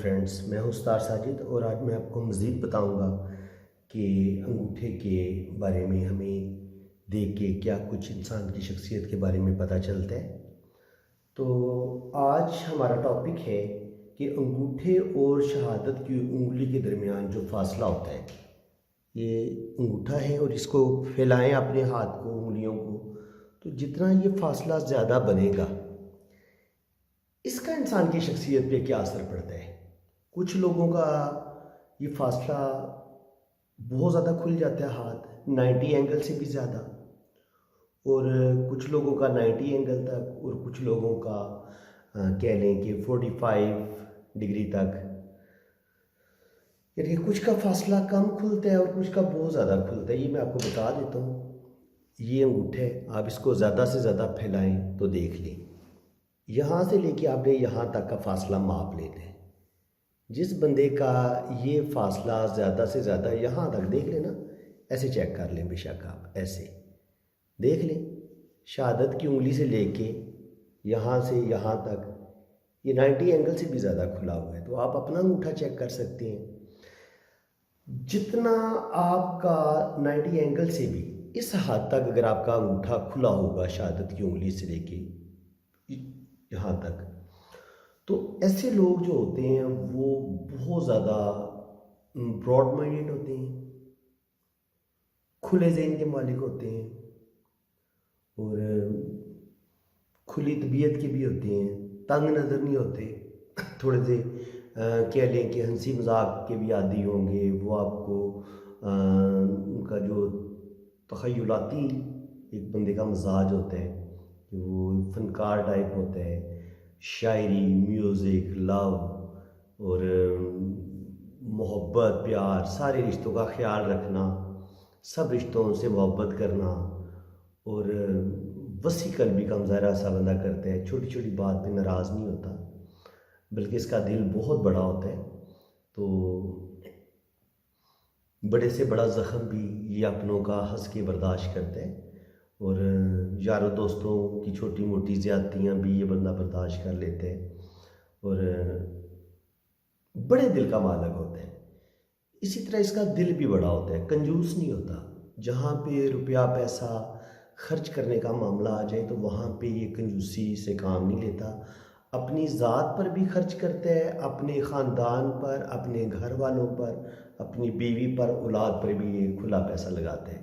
Friends, मैं हूं उस्ताद साजिद और आज मैं आपको मज़ीद बताऊंगा कि अंगूठे के बारे में हमें देख के क्या कुछ इंसान की शख्सियत के बारे में पता चलता है। तो आज हमारा टॉपिक है कि अंगूठे और शहादत की उंगली के दरमियान जो फासला होता है, ये अंगूठा है और इसको फैलाएं अपने हाथ को, उंगलियों को, तो जितना ये फासला ज़्यादा बनेगा इसका इंसान की शख्सियत पे क्या असर पड़ता है। कुछ लोगों का ये फासला बहुत ज़्यादा खुल जाता है, हाथ 90 एंगल से भी ज़्यादा, और कुछ लोगों का 90 एंगल तक, और कुछ लोगों का कह लें कि 45 डिग्री तक। यानी कुछ का फासला कम खुलता है और कुछ का बहुत ज़्यादा खुलता है। ये मैं आपको बता देता हूँ। ये अंगूठा है, आप इसको ज़्यादा से ज़्यादा फैलाएं तो देख लें, यहाँ से लेके आपने यहाँ तक का फासला माप लेना है। जिस बंदे का ये फासला ज़्यादा से ज़्यादा यहाँ तक, देख लेना, ऐसे चेक कर लें, बेशक आप ऐसे देख लें, शहादत की उंगली से लेके यहाँ से यहाँ तक ये 90 एंगल से भी ज़्यादा खुला हुआ है। तो आप अपना अंगूठा चेक कर सकते हैं। जितना आपका 90 एंगल से भी इस हद तक अगर आपका अंगूठा खुला होगा शहादत की उंगली से लेके यहाँ तक, तो ऐसे लोग जो होते हैं वो बहुत ज़्यादा ब्रॉड माइंडेड होते हैं, खुले जहन के मालिक होते हैं और खुली तबीयत के भी होते हैं, तंग नज़र नहीं होते। थोड़े से कह लें कि हंसी मजाक के भी आदी होंगे। वो आपको उनका जो तख़य्युलाती एक बंदे का मिजाज होता है कि वो फनकार टाइप होता है, शायरी, म्यूज़िक, लव और मोहब्बत, प्यार, सारे रिश्तों का ख्याल रखना, सब रिश्तों से मोहब्बत करना, और वसी कल्बी का मुज़ाहरा सा बंदा करता है। छोटी छोटी बात पे नाराज़ नहीं होता, बल्कि इसका दिल बहुत बड़ा होता है। तो बड़े से बड़ा ज़ख्म भी ये अपनों का हंस के बर्दाश्त करता है, और यारों दोस्तों की छोटी मोटी ज़्यादतियाँ भी ये बंदा बर्दाश्त कर लेते हैं, और बड़े दिल का मालिक होता है। इसी तरह इसका दिल भी बड़ा होता है, कंजूस नहीं होता। जहाँ पे रुपया पैसा खर्च करने का मामला आ जाए तो वहाँ पे ये कंजूसी से काम नहीं लेता। अपनी ज़ात पर भी खर्च करता है, अपने ख़ानदान पर, अपने घर वालों पर, अपनी बीवी पर, औलाद पर भी ये खुला पैसा लगाता है।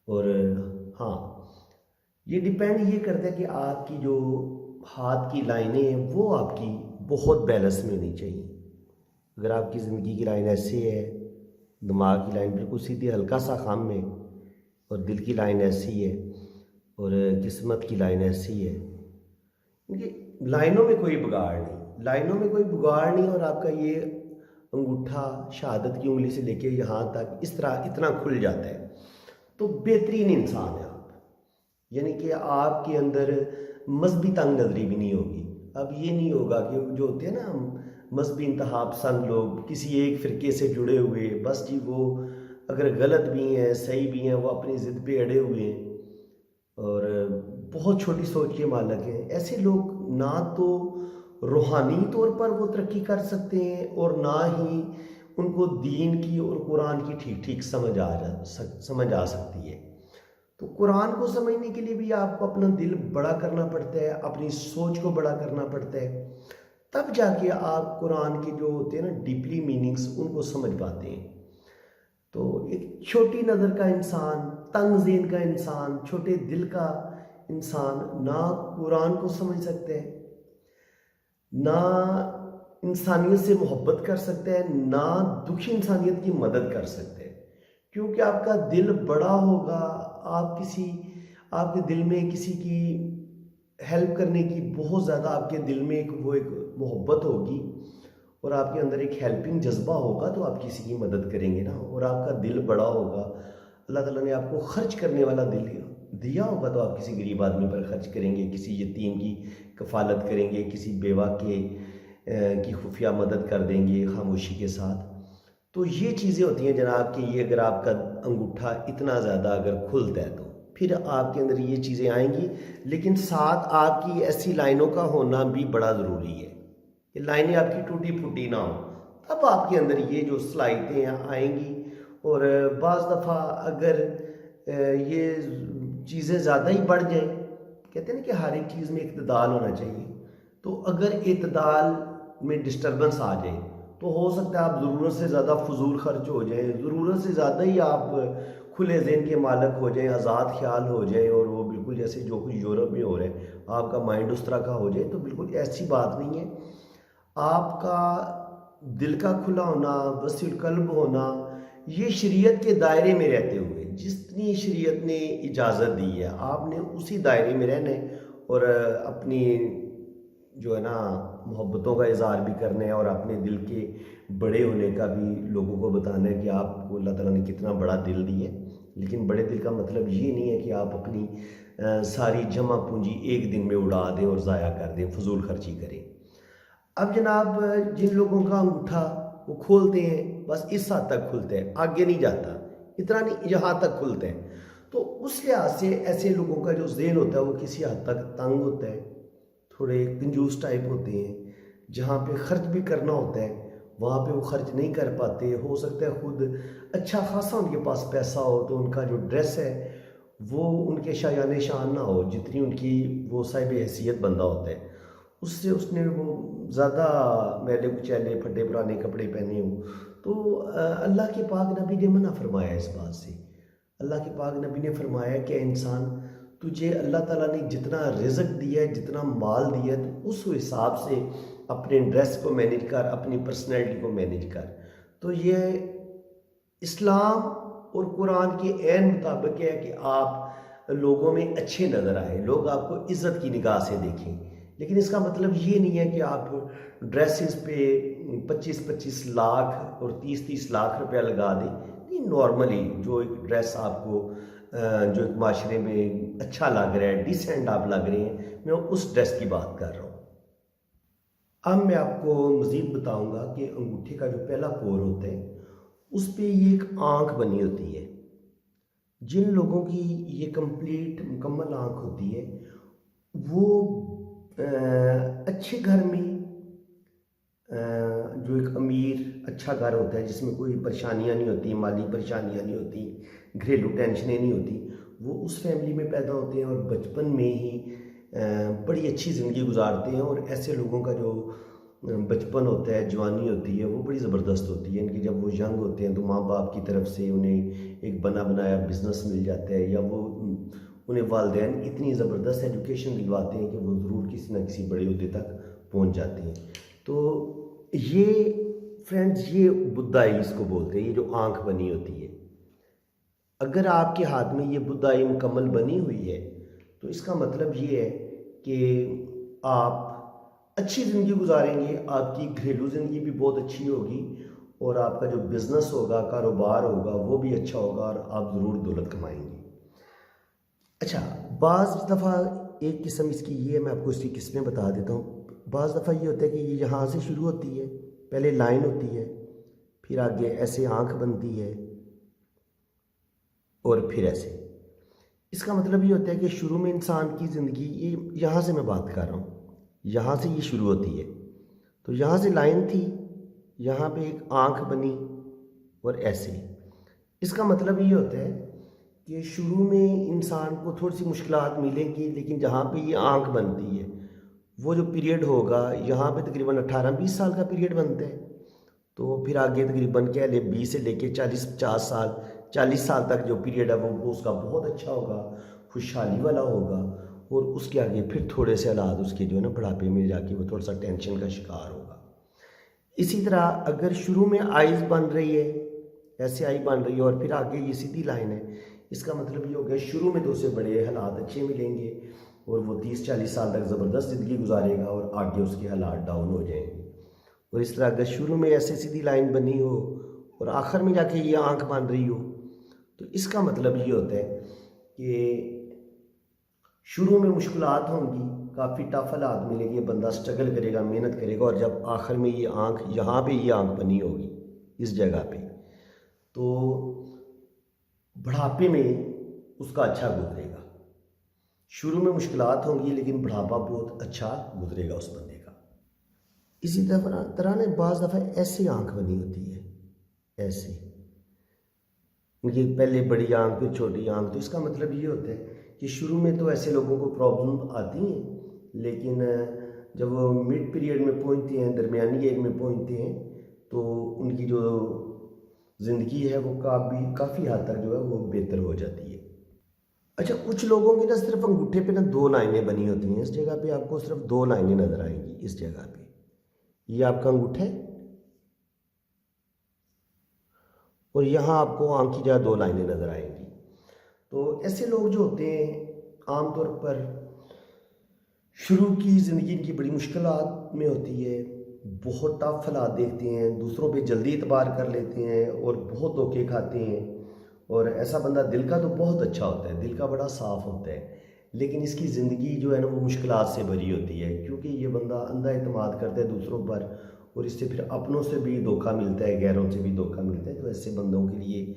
और हाँ, ये डिपेंड ये करता है कि आपकी जो हाथ की लाइनें हैं वो आपकी बहुत बैलेंस में होनी चाहिए। अगर आपकी ज़िंदगी की लाइन ऐसी है, दिमाग की लाइन बिल्कुल सीधी हल्का सा खाम है, और दिल की लाइन ऐसी है, और किस्मत की लाइन ऐसी है, क्योंकि लाइनों में कोई बिगाड़ नहीं, लाइनों में कोई बिगाड़ नहीं, और आपका ये अंगूठा शहादत की उंगली से लेके यहाँ तक इस तरह इतना खुल जाता है, तो बेहतरीन इंसान है आप। यानी कि आपके अंदर मजहबी तंग नजरी भी नहीं होगी। अब ये नहीं होगा कि जो होते हैं ना मजहबी इंतहा पसंद लोग, किसी एक फ़िरके से जुड़े हुए, बस जी वो अगर गलत भी हैं सही भी हैं, वो अपनी ज़िद पे अड़े हुए हैं और बहुत छोटी सोच के मालिक हैं। ऐसे लोग ना तो रूहानी तौर पर वो तरक्की कर सकते हैं, और ना ही उनको दीन की और कुरान की ठीक ठीक समझ आ सकती है। तो कुरान को समझने के लिए भी आपको अपना दिल बड़ा करना पड़ता है, अपनी सोच को बड़ा करना पड़ता है, तब जाके आप कुरान के जो होते हैं ना डीपली मीनिंग्स, उनको समझ पाते हैं। तो एक छोटी नज़र का इंसान, तंग ज़हन का इंसान, छोटे दिल का इंसान ना कुरान को समझ सकते हैं, ना इंसानियत से मोहब्बत कर सकते हैं, ना दुखी इंसानियत की मदद कर सकते हैं। क्योंकि आपका दिल बड़ा होगा, आपके दिल में किसी की हेल्प करने की बहुत ज़्यादा आपके दिल में एक मोहब्बत होगी, और आपके अंदर एक हेल्पिंग जज्बा होगा, तो आप किसी की मदद करेंगे ना। और आपका दिल बड़ा होगा, अल्लाह ताला ने आपको खर्च करने वाला दिल दिया होगा, तो आप किसी गरीब आदमी पर खर्च करेंगे, किसी यतीम की कफालत करेंगे, किसी बेवा की खुफिया मदद कर देंगे खामोशी के साथ। तो ये चीज़ें होती हैं जनाब कि ये अगर आपका अंगूठा इतना ज़्यादा अगर खुलता है तो फिर आपके अंदर ये चीज़ें आएंगी। लेकिन साथ आपकी ऐसी लाइनों का होना भी बड़ा ज़रूरी है कि लाइनें आपकी टूटी फूटी ना हो, तब आपके अंदर ये जो सलाहियतें आएंगी। और बाज़ दफ़ा अगर ये चीज़ें ज़्यादा ही बढ़ जाएं, कहते हैं ना कि हर एक चीज़ में इत्तदाल होना चाहिए, तो अगर इत्तदाल में डिस्टर्बेंस आ जाए तो हो सकता है आप ज़रूरत से ज़्यादा फजूल खर्च हो जाए, ज़रूरत से ज़्यादा ही आप खुले ज़हन के मालिक हो जाएं, आज़ाद ख्याल हो जाए, और वो बिल्कुल जैसे जो कुछ यूरोप में हो रहा है आपका माइंड उस तरह का हो जाए। तो बिल्कुल ऐसी बात नहीं है। आपका दिल का खुला होना, वसील कल्ब होना, ये शरीयत के दायरे में रहते हुए, जितनी शरीयत ने इजाज़त दी है आपने उसी दायरे में रहना है, और अपनी जो है ना मोहब्बतों का इज़हार भी करना है, और अपने दिल के बड़े होने का भी लोगों को बताना है कि आपको अल्लाह ताला ने कितना बड़ा दिल दिया है। लेकिन बड़े दिल का मतलब ये नहीं है कि आप अपनी सारी जमा पूंजी एक दिन में उड़ा दें और ज़ाया कर दें, फजूल खर्ची करें। अब जनाब, जिन लोगों का अंगूठा वो खोलते हैं बस इस हद तक खुलते हैं, आगे नहीं जाता, इतना नहीं, यहाँ तक खुलते हैं। तो उस लिहाज से ऐसे लोगों का जो ज़हन होता है वो किसी हद तक तंग होता है, थोड़े कंजूस टाइप होते हैं। जहाँ पे ख़र्च भी करना होता है वहाँ पे वो खर्च नहीं कर पाते। हो सकता है खुद अच्छा खासा उनके पास पैसा हो तो उनका जो ड्रेस है वो उनके शायान शान ना हो, जितनी उनकी वो साहिब हैसियत बंदा होता है उससे उसने वो ज़्यादा मैले कुचैले फटे पुराने कपड़े पहने हों। तो अल्लाह के पाक नबी ने मना फरमाया इस बात से। अल्लाह के पाक नबी ने फरमाया कि इंसान, तुझे अल्लाह ताला ने जितना रिज़्क दिया है, जितना माल दिया है, तो उस हिसाब से अपने ड्रेस को मैनेज कर, अपनी पर्सनैलिटी को मैनेज कर। तो ये इस्लाम और कुरान के ऐन मुताबिक है कि आप लोगों में अच्छे नज़र आए, लोग आपको इज़्ज़त की निगाह से देखें। लेकिन इसका मतलब ये नहीं है कि आप ड्रेसेस पे 25-25 लाख और 30-30 लाख रुपया लगा दें। नहीं, नॉर्मली जो एक ड्रेस आपको जो एक माशरे में अच्छा लग रहा है, डिसेंट आप लग रहे हैं, मैं उस ड्रेस की बात कर रहा हूँ। अब मैं आपको मज़ीद बताऊंगा कि अंगूठे का जो पहला पोर होता है उस पर ये एक आँख बनी होती है। जिन लोगों की ये कंप्लीट मुकम्मल आँख होती है वो अच्छे घर में, जो एक अमीर अच्छा घर होता है जिसमें कोई परेशानियां नहीं होती, माली परेशानियां नहीं होती, घरेलू टेंशनें नहीं होती, वो उस फैमिली में पैदा होते हैं और बचपन में ही बड़ी अच्छी ज़िंदगी गुजारते हैं। और ऐसे लोगों का जो बचपन होता है, जवानी होती है, वो बड़ी ज़बरदस्त होती है इनकी। जब वो यंग होते हैं तो माँ बाप की तरफ से उन्हें एक बना बनाया बिज़नेस मिल जाता है, या वो उन्हें वालिदैन इतनी ज़बरदस्त एजुकेशन दिलवाते हैं कि वो ज़रूर किसी न किसी बड़े ओहदे तक पहुँच जाते हैं। तो ये फ्रेंड्स, ये बुद्धाई इसको बोलते हैं, ये जो आँख बनी होती है। अगर आपके हाथ में ये बुद्धाई मुकम्मल बनी हुई है तो इसका मतलब ये है कि आप अच्छी ज़िंदगी गुजारेंगे, आपकी घरेलू ज़िंदगी भी बहुत अच्छी होगी, और आपका जो बिज़नेस होगा, कारोबार होगा, वो भी अच्छा होगा, और आप ज़रूर दौलत कमाएंगे। अच्छा, बाज़ दफ़ा एक किस्म इसकी ये है, मैं आपको इसकी किस्में बता देता हूँ। बाज़ दफ़ा ये होता है कि ये यहाँ से शुरू होती है, पहले लाइन होती है, फिर आगे ऐसे आँख बनती है, और फिर ऐसे। इसका मतलब ये होता है कि शुरू में इंसान की ज़िंदगी, ये यहाँ से मैं बात कर रहा हूँ, यहाँ से ये शुरू होती है। तो यहाँ से लाइन थी, यहाँ पे एक आँख बनी, और ऐसे। इसका मतलब ये होता है कि शुरू में इंसान को थोड़ी सी मुश्किलात मिलेंगी, लेकिन जहाँ पे ये आँख बनती है वो जो पीरियड होगा, यहाँ पे तकरीबन 18-20 साल का पीरियड बनता है। तो फिर आगे तकरीबन कह ले 20 से लेके 40-50 साल, 40 साल तक जो पीरियड है वो उसका बहुत अच्छा होगा, खुशहाली वाला होगा। और उसके आगे फिर थोड़े से हालात उसके जो है ना बुढ़ापे में जाके वो थोड़ा सा टेंशन का शिकार होगा। इसी तरह अगर शुरू में आइज़ बन रही है, ऐसे आई बन रही है, और फिर आगे ये सीधी लाइन है, इसका मतलब ये हो गया शुरू में तो उसे बड़े हालात अच्छे मिलेंगे और वो 30-40 साल तक ज़बरदस्त ज़िंदगी गुजारेगा, और आगे उसके हालात डाउन हो जाएंगे। और इस तरह अगर शुरू में ऐसे सीधी लाइन बनी हो और आखिर में जाके ये आँख बन रही हो, तो इसका मतलब ये होता है कि शुरू में मुश्किलात होंगी, काफ़ी टफ हालात मिलेंगे, बंदा स्ट्रगल करेगा, मेहनत करेगा, और जब आखिर में ये आँख, यहाँ पे ये आँख बनी होगी इस जगह पे, तो बुढ़ापे में उसका अच्छा गुजरेगा। शुरू में मुश्किलात होंगी लेकिन बुढ़ापा बहुत अच्छा गुजरेगा उस बंदे का। इसी तरह ना बाज़ दफ़ा ऐसी आँख बनी होती है, ऐसी उनकी पहले बड़ी आँख फिर छोटी आँख। तो इसका मतलब ये होता है कि शुरू में तो ऐसे लोगों को प्रॉब्लम आती हैं, लेकिन जब वो मिड पीरियड में पहुंचते हैं, दरमियानी एज में पहुंचते हैं, तो उनकी जो ज़िंदगी है वो काफ़ी हद तक जो है वो बेहतर हो जाती है। अच्छा, कुछ लोगों की ना सिर्फ अंगूठे पे ना 2 लाइनें बनी होती हैं। इस जगह पे आपको सिर्फ 2 लाइनें नज़र आएंगी। इस जगह पे ये आपका अंगूठा है और यहाँ आपको आँख की जगह 2 लाइनें नज़र आएंगी। तो ऐसे लोग जो होते हैं आमतौर पर शुरू की ज़िंदगी इनकी बड़ी मुश्किलात में होती है, बहुत टफ हालात देखते हैं, दूसरों पे जल्दी एतबार कर लेते हैं और बहुत धोखे खाते हैं। और ऐसा बंदा दिल का तो बहुत अच्छा होता है, दिल का बड़ा साफ़ होता है, लेकिन इसकी ज़िंदगी जो है ना वो मुश्किलात से भरी होती है, क्योंकि ये बंदा अंधा एतमाद करता है दूसरों पर और इससे फिर अपनों से भी धोखा मिलता है, गैरों से भी धोखा मिलता है। तो ऐसे बंदों के लिए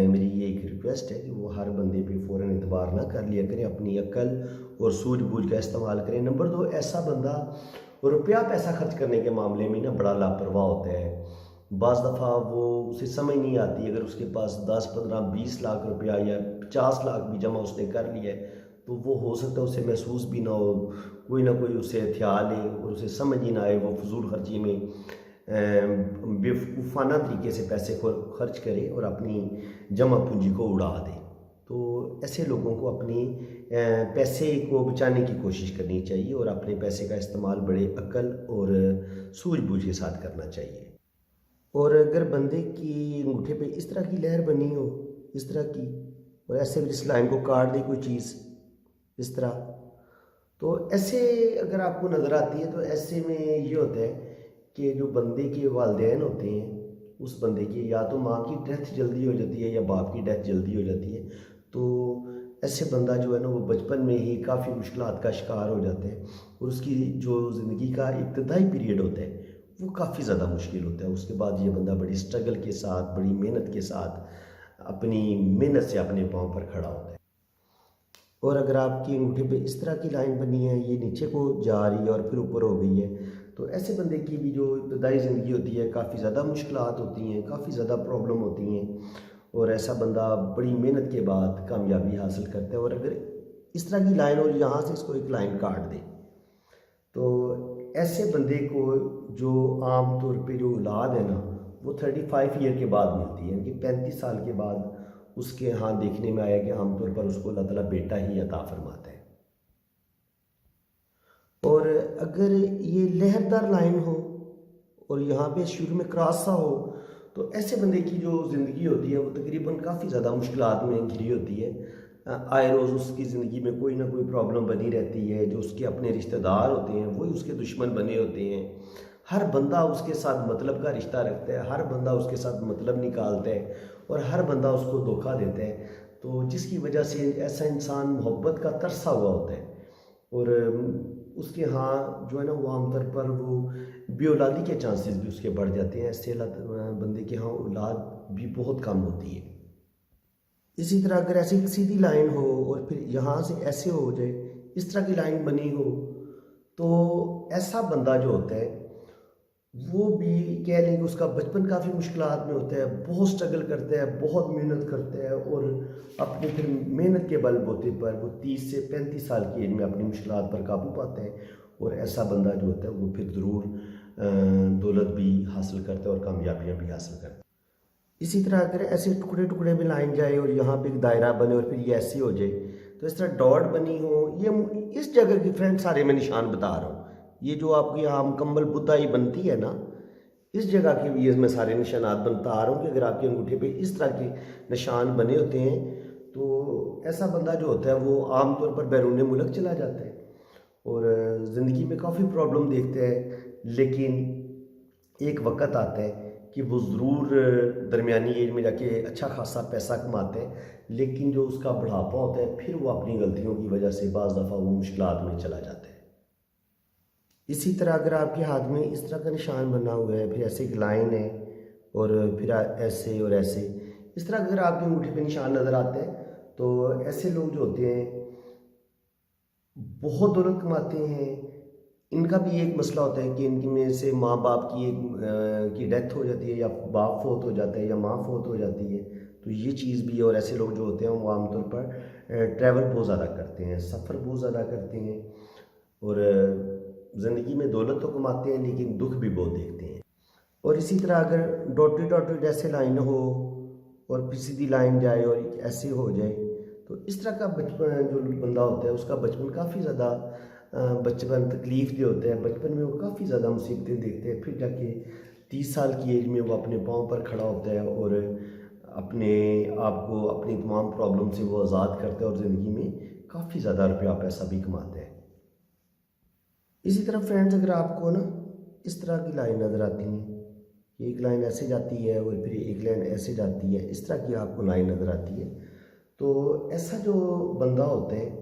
मेरी ये एक रिक्वेस्ट है कि वो हर बंदे पे फ़ौरन एतबार ना कर लिया करें, अपनी अक्ल और सूझबूझ का इस्तेमाल करें। नंबर 2, ऐसा बंदा रुपया पैसा खर्च करने के मामले में ना बड़ा लापरवाह होता है। बाज़ दफ़ा वो उसे समझ नहीं आती, अगर उसके पास 10, 15, 20 लाख रुपया या 50 लाख भी जमा उसने कर लिया है, तो वो हो सकता है उसे महसूस भी ना हो, कोई ना कोई उसे हथियार ले और उसे समझ ही ना आए, वो फजूल खर्ची में बेवकूफ़ाना तरीके से पैसे को खर्च करे और अपनी जमा पूंजी को उड़ा दे। तो ऐसे लोगों को अपनी पैसे को बचाने की कोशिश करनी चाहिए और अपने पैसे का इस्तेमाल बड़े अक्ल और सूझबूझ के साथ करना चाहिए। और अगर बंदे की अंगूठे पे इस तरह की लहर बनी हो, इस तरह की, और ऐसे भी इस लाइन को काट दे कोई चीज़ इस तरह, तो ऐसे अगर आपको नज़र आती है, तो ऐसे में ये होता है कि जो बंदे के वालिदैन होते हैं, उस बंदे की या तो माँ की डेथ जल्दी हो जाती है या बाप की डेथ जल्दी हो जाती है। तो ऐसे बंदा जो है ना वो बचपन में ही काफ़ी मुश्किलात का शिकार हो जाते हैं और उसकी जो ज़िंदगी का इब्तदाई पीरियड होता है वो काफ़ी ज़्यादा मुश्किल होता है। उसके बाद ये बंदा बड़ी स्ट्रगल के साथ, बड़ी मेहनत के साथ अपनी मेहनत से अपने पाँव पर खड़ा होता है। और अगर आपकी अंगूठे पे इस तरह की लाइन बनी है, ये नीचे को जा रही है और फिर ऊपर हो गई है, तो ऐसे बंदे की भी जो इब्तदाई ज़िंदगी होती है काफ़ी ज़्यादा मुश्किलात होती हैं, काफ़ी ज़्यादा प्रॉब्लम होती हैं और ऐसा बंदा बड़ी मेहनत के बाद कामयाबी हासिल करता है। और अगर इस तरह की लाइन और यहाँ से इसको एक लाइन काट दे, तो ऐसे बंदे को जो आम तौर पे जो औलाद है ना वो 35 ईयर के बाद मिलती है, यानी कि 35 साल के बाद उसके यहाँ देखने में आया कि आमतौर पर उसको अल्लाह ताला बेटा ही अता फरमाता है। और अगर ये लहरदार लाइन हो और यहाँ पे शुरू में क्रॉस सा हो, तो ऐसे बंदे की जो ज़िंदगी होती है वो तकरीबन काफ़ी ज़्यादा मुश्किलात में घिरी होती है। आए रोज़ उसकी ज़िंदगी में कोई ना कोई प्रॉब्लम बनी रहती है, जो उसके अपने रिश्तेदार होते हैं वही उसके दुश्मन बने होते हैं। हर बंदा उसके साथ मतलब का रिश्ता रखता है, हर बंदा उसके साथ मतलब निकालता है और हर बंदा उसको धोखा देता है। तो जिसकी वजह से ऐसा इंसान मोहब्बत का तरसा हुआ होता है और उसके यहाँ जो है ना वो आमतौर पर वो बेऔलादी के चांसेस भी उसके बढ़ जाते हैं। ऐसे बंदे के यहाँ औलाद भी बहुत कम होती है। इसी तरह अगर ऐसी सीधी लाइन हो और फिर यहाँ से ऐसे हो जाए, इस तरह की लाइन बनी हो, तो ऐसा बंदा जो होता है वो भी कह लें कि उसका बचपन काफ़ी मुश्किलात में होता है, बहुत स्ट्रगल करता है, बहुत मेहनत करता है और अपनी फिर मेहनत के बलबूते पर वो 30 से 35 साल की एज में अपनी मुश्किलात पर काबू पाता है और ऐसा बंदा जो होता है वो फिर ज़रूर दौलत भी हासिल करता है और कामयाबियाँ भी हासिल करता है। इसी तरह अगर ऐसे टुकड़े टुकड़े में लाइन जाए और यहाँ पे एक दायरा बने और फिर ये ऐसी हो जाए, तो इस तरह डॉट बनी हो, ये इस जगह की फ्रेंड सारे मैं निशान बता रहा हूँ, ये जो आपकी यहाँ मुकम्मल बुताई बनती है ना, इस जगह के भी मैं सारे निशानात बनता आ रहा हूँ कि अगर आपके अंगूठे पे इस तरह के निशान बने होते हैं तो ऐसा बंदा जो होता है वो आमतौर पर बैरून मुल्क चला जाता है और ज़िंदगी में काफ़ी प्रॉब्लम देखते हैं, लेकिन एक वक्त आता है कि वो ज़रूर दरमियानी एज में जाके अच्छा खासा पैसा कमाते हैं, लेकिन जो उसका बुढ़ापा होता है फिर वो अपनी गलतियों की वजह से बाज़ दफ़ा वो मुश्किलात में चला जाता है। इसी तरह अगर आपके हाथ में इस तरह का निशान बना हुआ है, फिर ऐसे एक लाइन है और फिर ऐसे और ऐसे, इस तरह अगर आपके अंगूठे पे निशान नज़र आते हैं, तो ऐसे लोग जो होते हैं बहुत दौलत कमाते हैं, इनका भी एक मसला होता है कि इनकी में से माँ बाप की की डेथ हो जाती है, या बाप फोत हो जाता है, या माँ फोत हो जाती है। तो ये चीज़ भी है। और ऐसे लोग जो होते हैं वो आमतौर पर ट्रैवल बहुत ज़्यादा करते हैं, सफ़र बहुत ज़्यादा करते हैं, और ज़िंदगी में दौलत तो कमाते हैं लेकिन दुख भी बहुत देखते हैं। और इसी तरह अगर डॉटेड डॉटेड जैसे लाइन हो और फिर सीधी लाइन जाए और ऐसे हो जाए, तो इस तरह का बचपन जो बंदा होता है उसका बचपन काफ़ी ज़्यादा बचपन तकलीफ दे होता है। बचपन में वो काफ़ी ज़्यादा मुसीबतें देखते हैं, फिर जाके 30 साल की एज में वो अपने पाँव पर खड़ा होता है और अपने आप को अपनी तमाम प्रॉब्लम से वो आज़ाद करता है और ज़िंदगी में काफ़ी ज़्यादा रुपया पैसा भी कमाता है। इसी तरह फ्रेंड्स, अगर आपको ना इस तरह की लाइन नज़र आती हैं, एक लाइन ऐसे जाती है और फिर एक लाइन ऐसे जाती है, इस तरह की आपको लाइन नज़र आती है, तो ऐसा जो बंदा होता है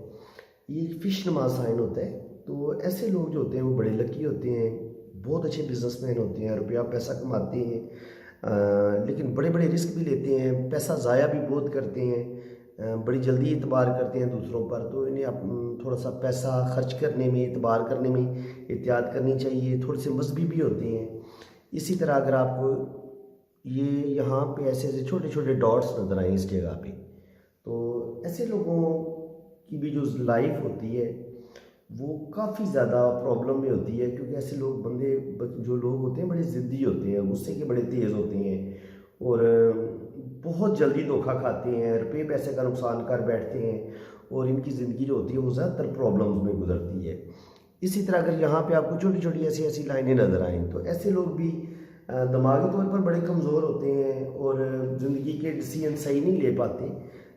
ये फिश नमा साइन होता है। तो ऐसे लोग जो होते हैं वो बड़े लकी होते हैं, बहुत अच्छे बिजनेसमैन होते हैं, रुपया पैसा कमाते हैं, लेकिन बड़े बड़े रिस्क भी लेते हैं, पैसा ज़ाया भी बहुत करते हैं, बड़ी जल्दी एतबार करते हैं दूसरों पर। तो इन्हें थोड़ा सा पैसा खर्च करने में, एतबार करने में एहतियात करनी चाहिए। थोड़े से मजहबी भी होते हैं। इसी तरह अगर आपको ये यहाँ पे ऐसे ऐसे छोटे छोटे डॉट्स नज़र आए इस जगह पे, तो ऐसे लोगों की भी जो लाइफ होती है वो काफ़ी ज़्यादा प्रॉब्लम में होती है, क्योंकि ऐसे लोग जो लोग होते हैं बड़े ज़िद्दी होते हैं, गुस्से के बड़े तेज़ होते हैं, और बहुत जल्दी धोखा खाते हैं, रुपये पैसे का नुकसान कर बैठते हैं, और इनकी ज़िंदगी जो होती है वो ज़्यादातर प्रॉब्लम्स में गुजरती है। इसी तरह अगर यहाँ पे आपको छोटी छोटी ऐसी ऐसी लाइनें नज़र आएँ, तो ऐसे लोग भी दिमागी तौर पर बड़े कमज़ोर होते हैं और ज़िंदगी के डिसीजन सही नहीं ले पाते,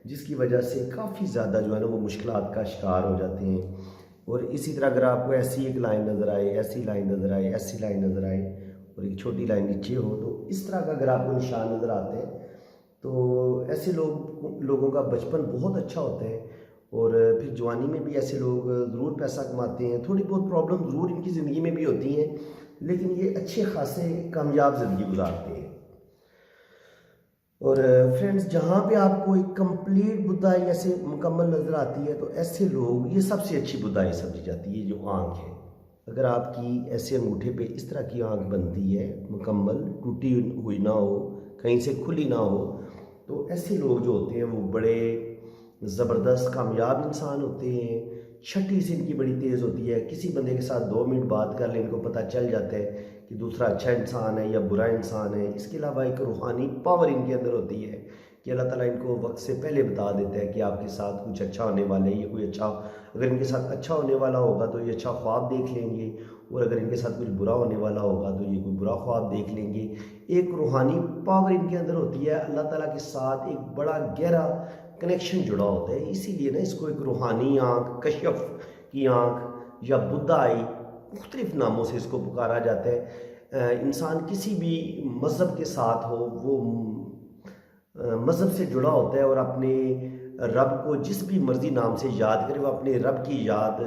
जिसकी वजह से काफ़ी ज़्यादा जो है ना वो मुश्किलात का शिकार हो जाते हैं। और इसी तरह अगर आपको ऐसी एक लाइन नज़र आए, ऐसी लाइन नज़र आए, ऐसी लाइन नज़र आए और एक छोटी लाइन नीचे हो, तो इस तरह का अगर आपको निशान नज़र आते हैं, तो ऐसे लोगों का बचपन बहुत अच्छा होता है, और फिर जवानी में भी ऐसे लोग ज़रूर पैसा कमाते हैं। थोड़ी बहुत प्रॉब्लम ज़रूर इनकी ज़िंदगी में भी होती हैं, लेकिन ये अच्छे खासे कामयाब ज़िंदगी गुजारते हैं। और फ्रेंड्स, जहाँ पे आपको एक कंप्लीट बुदाई ऐसे मुकम्मल नज़र आती है, तो ऐसे लोग, ये सबसे अच्छी बुदाई समझी जाती है, जो आँख है। अगर आपकी ऐसे अंगूठे पे इस तरह की आँख बनती है, मुकम्मल टूटी हुई ना हो, कहीं से खुली ना हो, तो ऐसे लोग जो होते हैं वो बड़े ज़बरदस्त कामयाब इंसान होते हैं। छठी से इनकी बड़ी तेज़ होती है। किसी बंदे के साथ 2 मिनट बात कर ले, इनको पता चल जाता है कि दूसरा अच्छा इंसान है या बुरा इंसान है। इसके अलावा एक रूहानी पावर इनके अंदर होती है कि अल्लाह ताला इनको वक्त से पहले बता देता है कि आपके साथ कुछ अच्छा होने वाला है, ये कोई अच्छा, अगर इनके साथ अच्छा होने वाला होगा तो ये अच्छा ख्वाब देख लेंगे, और अगर इनके साथ कुछ बुरा होने वाला होगा तो ये कोई बुरा ख्वाब देख लेंगे। एक रूहानी पावर इनके अंदर होती है, अल्लाह ताला के साथ एक बड़ा गहरा कनेक्शन जुड़ा होता है। इसीलिए ना इसको एक रूहानी आँख, कश्यफ की आँख या बुद्धा आई, मुख्तलिफ नामों से इसको पुकारा जाता है। इंसान किसी भी मज़हब के साथ हो, वो मज़हब से जुड़ा होता है और अपने रब को जिस भी मर्ज़ी नाम से याद करे, वो अपने रब की याद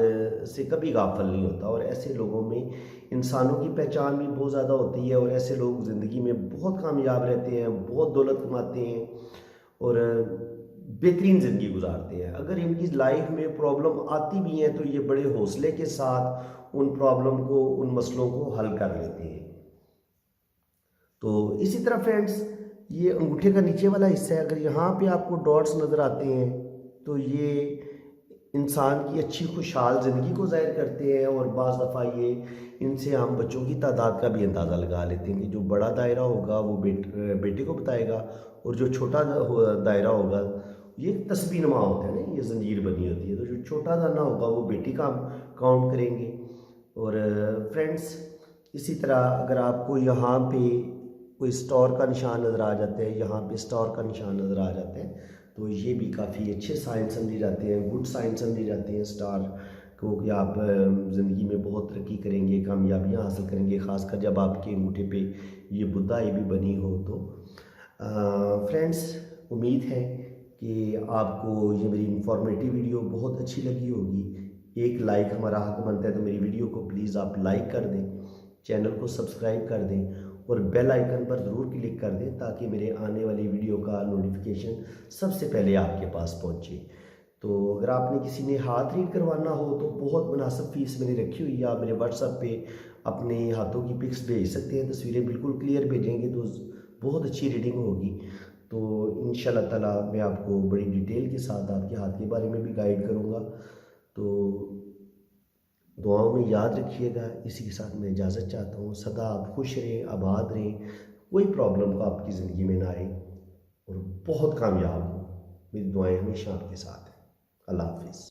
से कभी गाफिल नहीं होता। और ऐसे लोगों में इंसानों की पहचान भी बहुत ज़्यादा होती है, और ऐसे लोग ज़िंदगी में बहुत कामयाब रहते हैं, बहुत दौलत कमाते हैं और बेहतरीन ज़िंदगी गुजारते हैं। अगर इनकी लाइफ में प्रॉब्लम आती भी हैं तो ये बड़े हौसले के साथ उन प्रॉब्लम को, उन मसलों को हल कर लेते हैं। तो इसी तरह फ्रेंड्स, ये अंगूठे का नीचे वाला हिस्सा है, अगर यहाँ पे आपको डॉट्स नज़र आते हैं तो ये इंसान की अच्छी खुशहाल ज़िंदगी को ज़ाहिर करते हैं। और बाज़ दफ़ा ये इनसे हम बच्चों की तादाद का भी अंदाज़ा लगा लेते हैं कि जो बड़ा दायरा होगा वो बेटे को बताएगा, और जो छोटा दायरा होगा, ये तस्बीह नुमा होता है ना, ये ज़ंजीर बनी होती है, तो जो छोटा दाना होगा वो बेटी का काउंट करेंगे। और फ्रेंड्स, इसी तरह अगर आपको यहाँ पे कोई स्टार का निशान नज़र आ जाता है, यहाँ पे स्टार का निशान नज़र आ जाता है, तो ये भी काफ़ी अच्छे साइन समझे जाते हैं, गुड साइन समझे जाते हैं स्टार को, कि आप ज़िंदगी में बहुत तरक्की करेंगे, कामयाबियाँ हासिल करेंगे, ख़ासकर जब आपके अंगूठे पे ये बुदाई भी बनी हो। तो फ्रेंड्स, उम्मीद है कि आपको ये मेरी इंफॉर्मेटिव वीडियो बहुत अच्छी लगी होगी। एक लाइक हमारा हक बनता है, तो मेरी वीडियो को प्लीज़ आप लाइक कर दें, चैनल को सब्सक्राइब कर दें और बेल आइकन पर ज़रूर क्लिक कर दें, ताकि मेरे आने वाली वीडियो का नोटिफिकेशन सबसे पहले आपके पास पहुंचे। तो अगर आपने किसी ने हाथ रीड करवाना हो तो बहुत मुनासिब फ़ीस मैंने रखी हुई है। आप मेरे व्हाट्सएप पे अपने हाथों की पिक्स भेज सकते हैं, तस्वीरें बिल्कुल क्लियर भेजेंगे तो बहुत अच्छी रीडिंग होगी। तो इंशाल्लाह ताला मैं आपको बड़ी डिटेल के साथ आपके हाथ के बारे में भी गाइड करूँगा। तो दुआओं में याद रखिएगा। इसी के साथ मैं इजाज़त चाहता हूँ। सदा आप खुश रहें, आबाद रहें, कोई प्रॉब्लम का आपकी ज़िंदगी में ना आए और बहुत कामयाब हो। मेरी दुआएं हमेशा आपके साथ हैं। अल्लाह हाफ़िज़।